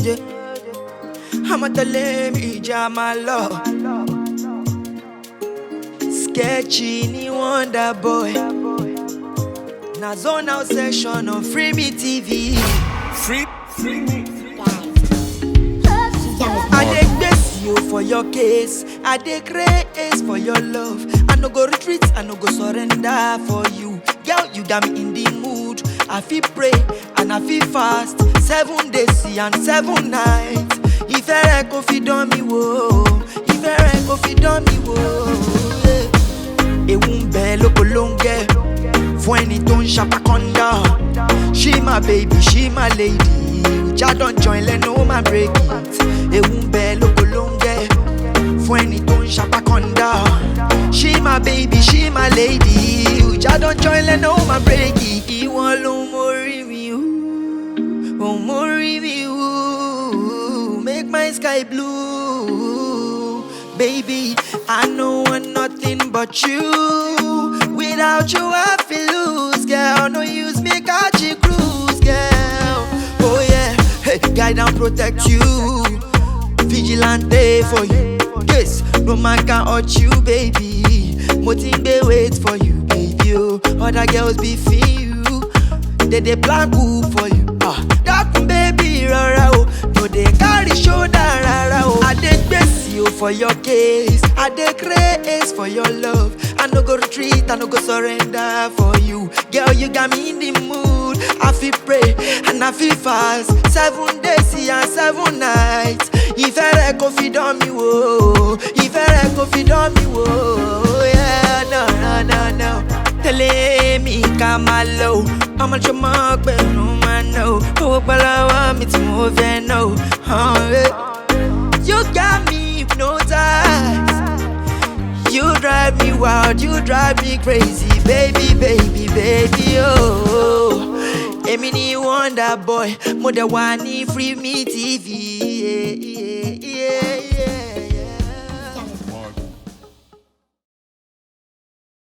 I'ma tell him my love. Sketchy ni Wonder Boy. Na zone out section on Free Me TV. Free me. I dey bless you for your case. I dey grace for your love. I no go retreat, I no go surrender for you. Girl, you got me in the mood. I feel pray and I feel fast. 7 days and 7 nights. Ìfẹ́ rẹ kò fi dán mi wò. Ìfẹ́ rẹ kò fi dán mi wò. Ewu ń bẹ lóko ló ń gẹ. Fún ẹni tó ń ṣàpákọ́ndà. She my baby, she my lady. Uja don join, let no man break it. Ewu ń bẹ lóko ló ń gẹ. Fún ẹni tó ń ṣàpákọ́ndà. She my baby, she my lady. Uja don join, let no man break it. Ìwọ ló ń mórí mi wú. Ó ń mórí mi wú. Make my sky blue. Baby, I know I'm nothing but you. Without you, I feel loose, girl. No use me, catch you cruise, girl. Oh yeah, hey, guide and protect you. Vigilante for you. Yes, no man can hurt you, baby. Motimbe wait for you, baby. Oh, other girls be feel you. They plan cool for you. That baby, rara oh. No, they carry shoulder, rara oh. I dey bless you for your case. I dey grace for your love. I no go retreat, I no go surrender for you. Girl, you got me in the mood. I feel pray and I feel fast. 7 days and 7 nights. Ìfẹ́ rẹ kò fi dán mi wò. Ìfẹ́ rẹ kò fi dán mi wò. Yeah, no. Tẹ̀lé mi ká máa lọ. Ọmọ tí mo gbẹ̀rù máa ná o. Owó pẹ̀lú mi tí mo fẹ́ ná o. You got me hypnotized. You drive me wild, you drive me crazy. Baby, oh. Èmi ni Wonder Boy. Mo dẹ̀ wà ní Free Me TV. Yeah.